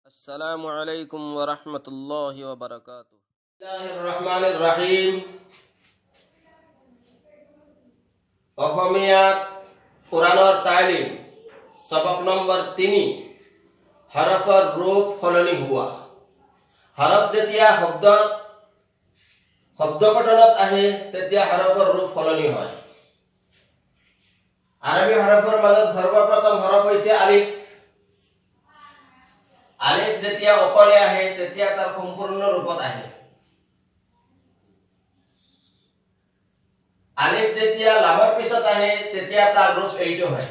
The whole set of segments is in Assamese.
अस्सलामु अलैकुम व रहमतुल्लाहि व बरकातुहू। बिस्मिल्लाहिर्रहमानिर्रहीम। অসমীয়াত কোৰআনৰ তালিম সবক নম্বৰ 3 হৰফৰ ৰূপ সলনি হোৱা। হৰফ যেতিয়া শব্দ গঠনত আহে তেতিয়া হৰফৰ ৰূপ সলনি হয়। আৰবী হৰফৰ মাজত সৰ্বপ্ৰথম হৰফ হৈছে আলিফ। আলিফ যেতিয়া ওপৰে আহে তেতিয়া তাৰ সম্পূৰ্ণ ৰূপত আহে। আলিফ যেতিয়া লামৰ পিছত আহে তেতিয়া তাৰ ৰূপ এইটো হয়।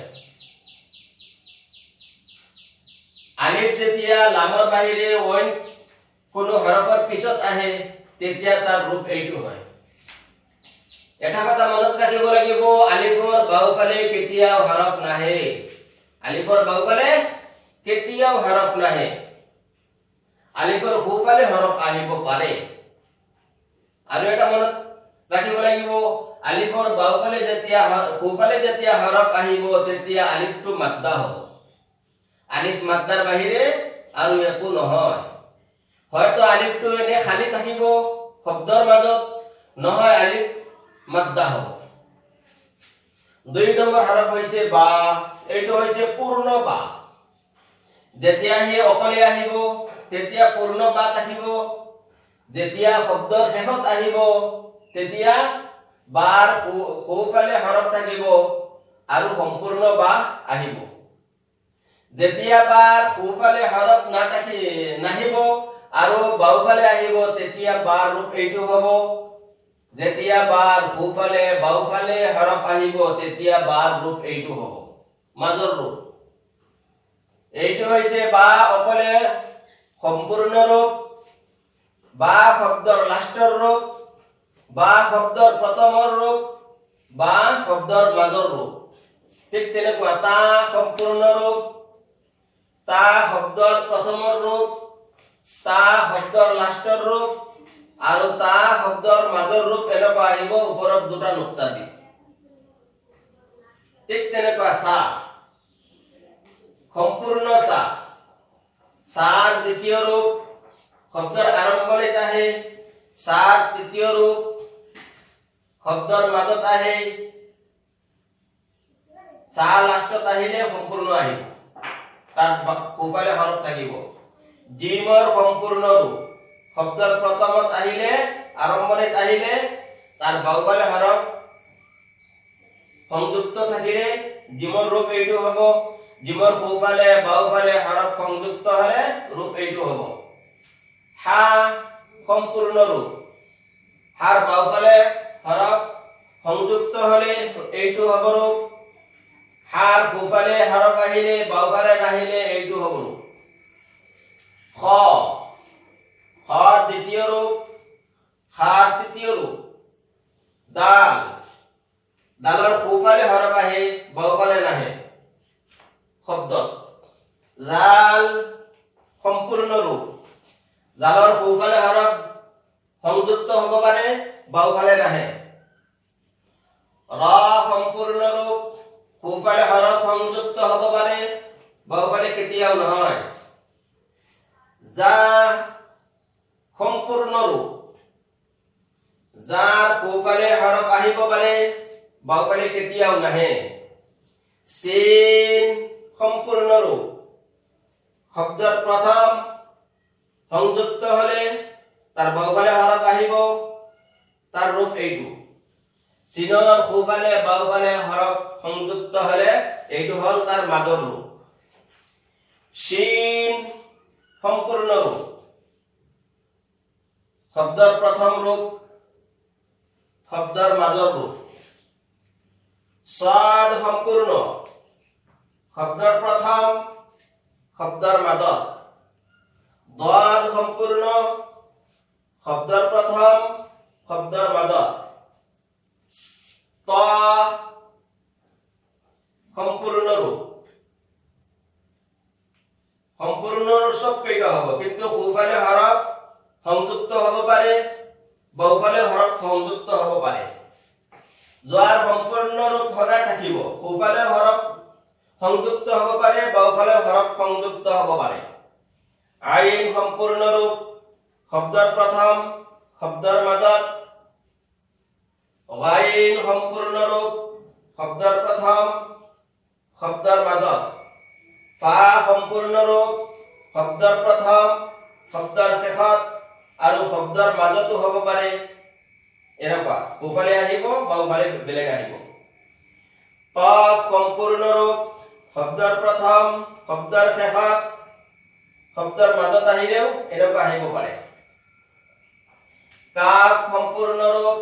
আলিফ যেতিয়া লামৰ বাহিৰে অইন কোনো হৰফৰ পিছত আহে তেতিয়া তাৰ ৰূপ এইটো হয়। এটা কথা মনত ৰাখিব লাগিব, আলিফৰ বাওঁফালে কেতিয়াও হৰফ নাহে। আলিফৰ বাওঁফালে কেতিয়াও হৰফ নাহে। আলিফৰ সোঁফালে হৰফ আহিব পাৰে। আৰু এটা মনত ৰাখিব লাগিব, আলিফৰ বাওঁফালে যেতিয়া সোঁফালে যেতিয়া হৰফ আহিব তেতিয়া আলিফটো মাদ্দা হ'ব। আলিফ মাদ্দাৰ বাহিৰে আৰু একো নহয়। হয়তো আলিফটো এনে খালি থাকিব শব্দৰ মাজত, নহয় আলিফ মাদ্দা হ'ব। 2 নম্বৰ হৰফ হৈছে বা। এইটো হৈছে পূৰ্ণ বা। যেতিয়া হি অকলে আহিব তেতিয়া পূৰ্ণ বা থাকিব। যেতিয়া শব্দৰ শেষত আহিব তেতিয়া বাৰ সোঁফালে হৰফ থাকিব আৰু সম্পূৰ্ণ বা আহিব। যেতিয়া বাৰ সোঁফালে হৰফ নাহিব আৰু বাওঁফালে আহিব তেতিয়া বাৰ ৰূপ এইটো হ'ব। যেতিয়া বাৰ সোঁফালে বাওঁফালে হৰফ আহিব তেতিয়া বাৰ ৰূপ এইটো হ'ব, মাজৰ ৰূপ। এইটো হৈছে বা অকলে সম্পূৰ্ণ ৰূপ, বা শব্দৰ লাষ্টৰ ৰূপ, বা শব্দৰ প্ৰথমৰ ৰূপ, বা শব্দৰ মাজৰ ৰূপ। ঠিক তেনেকুৱা তা সম্পূৰ্ণ ৰূপ, তা শব্দৰ প্ৰথমৰ ৰূপ, তা শব্দৰ লাষ্টৰ ৰূপ আৰু তা শব্দৰ মাজৰ ৰূপ এনেকুৱা আহিব ওপৰত দুটা নুক্তা দি। ঠিক তেনেকুৱা সা সম্পূৰ্ণ সা, সাৰ দ্বিতীয় ৰূপ শব্দৰ আৰম্ভণিত আহে, সাৰ তৃতীয় ৰূপ শব্দৰ মাজত আহে, সা লাষ্টত আহিলে সম্পূৰ্ণ আহিব, তাৰ সোঁফালে হৰফ থাকিব। জিমৰ সম্পূৰ্ণ ৰূপ শব্দৰ প্ৰথমত আহিলে আৰম্ভণিত আহিলে তাৰ বাওঁফালে হৰফ সংযুক্ত থাকিলে জিমৰ ৰূপ এইটো হ'ব। জিমৰ সোঁফালে বাওঁফালে হৰফ সংযুক্ত হলে ৰূপ এইটো হ'ব। হা সম্পূৰ্ণ ৰূপ, হাৰ বাওঁফালে হৰফ সংযুক্ত হলে এইটো হ'ব ৰূপ। হাৰ সোঁফালে হৰফ আহিলে বাওঁফালে নাহিলে এইটো হ'ব ৰূপ। খ দ্বিতীয় ৰূপ, খাৰ তৃতীয় ৰূপ। দাল দালৰ সোঁফালে হৰফ আহে বাওঁফালে নাহে শব্দত। জাল সম্পূৰ্ণ ৰূপ, জালৰ সোঁফালে হৰফ সংযুক্ত হ'ব পাৰে বাওঁফালে নাহে। ৰ সম্পূৰ্ণ ৰূপ, সোঁফালে হৰফ সংযুক্ত হ'ব পাৰে বাওঁফালে কেতিয়াও নহয়। যা সম্পূৰ্ণ ৰূপ, যাৰ সোঁফালে হৰফ আহিব পাৰে বাওঁফালে কেতিয়াও নাহে। চিন সম্পূৰ্ণ ৰূপ, শব্দৰ প্ৰথম সংযুক্ত হলে তাৰ বাওঁফালে হৰফ আহিব, তাৰ ৰূপ এইটো। চিনৰ সোঁফালে বাওঁফালে হৰফ সংযুক্ত হলে এইটো হল তাৰ মাজৰ ৰূপ। শিন সম্পূৰ্ণ ৰূপ, শব্দৰ প্ৰথম ৰূপ, শব্দৰ মাজৰ ৰূপ। সাদ সম্পূৰ্ণ, শব্দৰ প্ৰথম, শব্দৰ মাজত। দাদ সম্পূৰ্ণ, শব্দৰ প্ৰথম, শব্দৰ মাজত। ত সম্পূৰ্ণ ৰূপ, সম্পূৰ্ণ চব কেইটা হ'ব, কিন্তু সোঁফালে হৰফ সংযুক্ত হ'ব পাৰে বাওঁফালে হৰফ সংযুক্ত হ'ব পাৰে। যাৰ সম্পূৰ্ণ ৰূপ সদায় থাকিব, সোঁফালে হৰফ সংযুক্ত হ'ব পাৰে বাওঁফালে হৰফ সংযুক্ত হ'ব পাৰে। সম্পূৰ্ণ ৰূপ শব্দৰ প্ৰথম শব্দৰ মাজত গাইন সম্পূৰ্ণ ৰূপ শব্দৰ প্ৰথম শব্দৰ মাজত ফা সম্পূৰ্ণ ৰূপ শব্দৰ প্ৰথম শব্দৰ শেষত আৰু শব্দৰ মাজতো হ'ব পাৰে এনেকুৱা সোঁফালে আহিব বাওঁফালে বেলেগ আহিব কফ সম্পূৰ্ণ ৰূপ শব্দৰ প্ৰথম শব্দৰ শেষত শব্দৰ মাজত আহিলেও এনেকুৱা আহিব পাৰে কাফ সম্পূৰ্ণ ৰূপ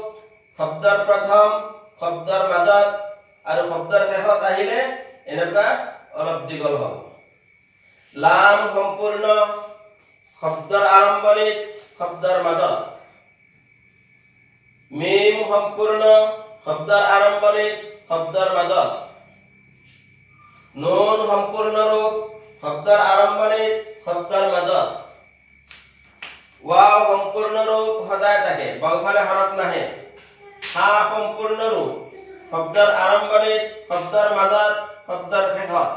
শব্দৰ প্ৰথম শব্দৰ মাজত আৰু শব্দৰ শেষত আহিলে এনেকুৱা অলপ দীঘল হ'ব লাম সম্পূৰ্ণ শব্দৰ আৰম্ভণিত শব্দৰ মাজত মিম সম্পূৰ্ণ শব্দৰ আৰম্ভণিত শব্দৰ মাজত নুন সম্পূৰ্ণ ৰূপ শব্দৰ আৰম্ভণিত শব্দৰ মাজত ওয়াও সম্পূৰ্ণ ৰূপ সদায় থাকে বাওঁফালে হৰফ নাহে হা সম্পূৰ্ণ ৰূপ শব্দৰ আৰম্ভণিত শব্দৰ মাজত শব্দৰ শেষত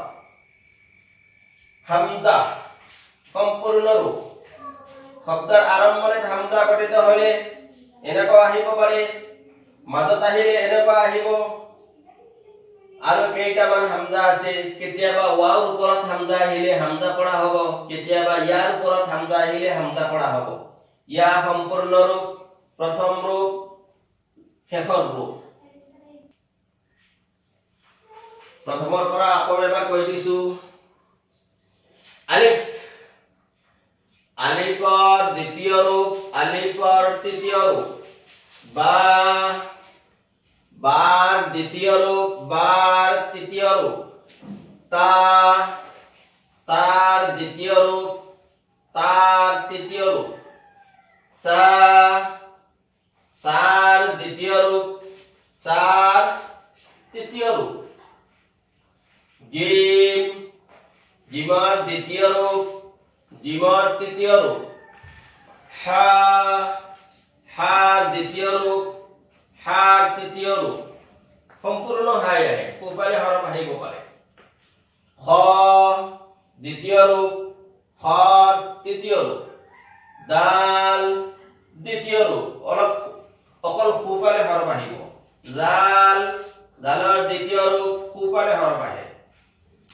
হামজা সম্পূৰ্ণ ৰূপ শব্দৰ আৰম্ভণিত হামজা গঠিত হ'লে এনেকুৱা আহিব পাৰে মাজত আহিলে এনেকুৱা আহিব আৰু কেইটামান হামজা আছে কেতিয়াবা ওয়াওৰ ওপৰত হামজা আহিলে হামজা পঢ়া হ'ব কেতিয়াবা ইয়াৰ ওপৰত হামজা আহিলে হামজা পঢ়া হ'ব ইয়া সম্পূৰ্ণ ৰূপ প্ৰথম ৰূপ শেষৰ ৰূপ প্ৰথমৰ পৰা আকৌ এবাৰ কৈ দিছো আলিফ আলিফৰ দ্বিতীয় ৰূপ আলিফৰ তৃতীয় ৰূপ বা বাৰ দ্বিতীয় ৰূপ বাৰ তৃতীয় ৰূপ তা তার দ্বিতীয় রূপ তার তৃতীয় রূপ সা সার দ্বিতীয় রূপ সার তৃতীয় রূপ জিম জিমার দ্বিতীয় রূপ জিমার তৃতীয় রূপ হা হা দ্বিতীয় রূপ হার তৃতীয় রূপ সম্পূর্ণ হাই আহে কোপালে হরফ আহিব পাৰে খ দ্বিতীয় ৰূপ খৰ তৃতীয় ৰূপ দাল দ্বিতীয় ৰূপ অলপ অকল কোপালে হৰফ আহিব জাল দালৰ দ্বিতীয় ৰূপ কোপালে হৰফ আহে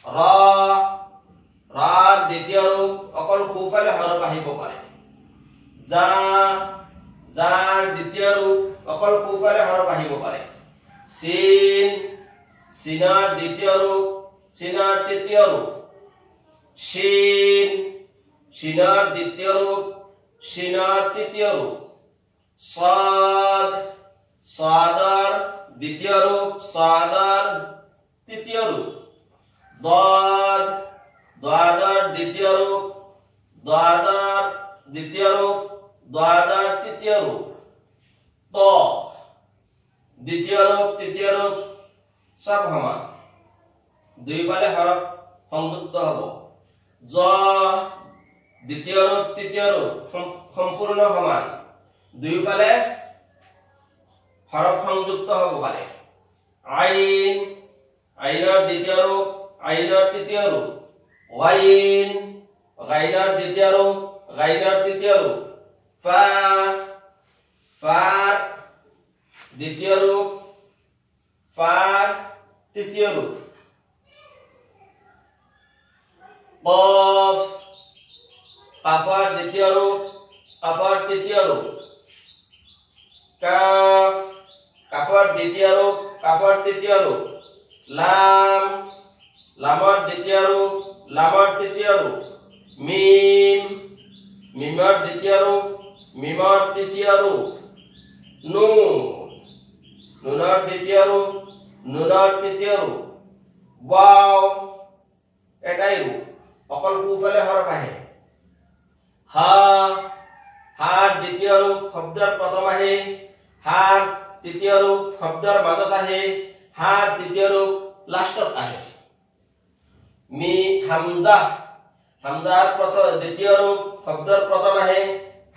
ৰ ৰাৰ দ্বিতীয় ৰূপ অকল কোপালে হৰফ আহিব পাৰে জা যাৰ দ্বিতীয় ৰূপ অকল কোপালে হৰফ আহিব পাৰে সিন সিনাৰ দ্বিতীয় ৰূপ সিনাৰ তৃতীয় ৰূপ শিন শিনাৰ দ্বিতীয় ৰূপ শিনাৰ তৃতীয় ৰূপ সাদ সাদাৰ দ্বিতীয় ৰূপ সাদাৰ তৃতীয় ৰূপ দাদ দাদাৰ দ্বিতীয় ৰূপ দাদাৰ দ্বিতীয় ৰূপ দাদাৰ তৃতীয় রূপ ত দ্বিতীয় রূপ তৃতীয় রূপ সব সমান দুইফালে হরফ সংযুক্ত হ'ব জ দ্বিতীয় রূপ তৃতীয় রূপ সম্পূৰ্ণ সমান দুইফালে হৰফ সংযুক্ত হ'ব পাৰে আইন আইনৰ দ্বিতীয় ৰূপ আইনৰ তৃতীয় ৰূপ গাইন গাইনৰ দ্বিতীয় ৰূপ গাইনৰ তৃতীয় ৰূপ ফা ফাৰ দ্বিতীয় ৰূপ ফাৰ তৃতীয় ৰূপ কফ কাফৰ দ্বিতীয় ৰূপ কাফৰ তৃতীয় ৰূপ কাফ কাফৰ দ্বিতীয় ৰূপ কাফৰ তৃতীয় ৰূপ লাম লামৰ দ্বিতীয় ৰূপ লামৰ তৃতীয় ৰূপ মিম মিমৰ দ্বিতীয় ৰূপ মিমৰ তৃতীয় ৰূপ নুন নুনৰ দ্বিতীয় ৰূপ নুনৰ তৃতীয় ৰূপ ওয়াও এটাই ৰূপ অকল সোঁফালে হৰফ আহে হা হাৰ দ্বিতীয় ৰূপ শব্দৰ প্ৰথম আহে হাৰ তৃতীয় ৰূপ শব্দৰ মাজত আহে হাৰ তৃতীয় ৰূপ লাষ্টত আহে মি হামজা হামজাৰ প্ৰথম দ্বিতীয় ৰূপ শব্দৰ প্ৰথম আহে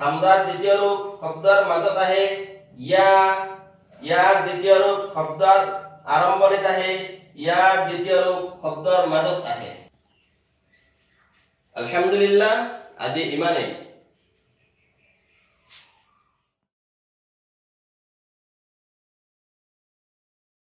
হামজাৰ দ্বিতীয় ৰূপ শব্দৰ মাজত আহে ইয়া ইয়াৰ দ্বিতীয় ৰূপ শব্দৰ আৰম্ভণিত আহে ইয়াৰ দ্বিতীয় ৰূপ শব্দৰ মাজত আহে আলহামদুলিল্লাহ আজি ইমানেই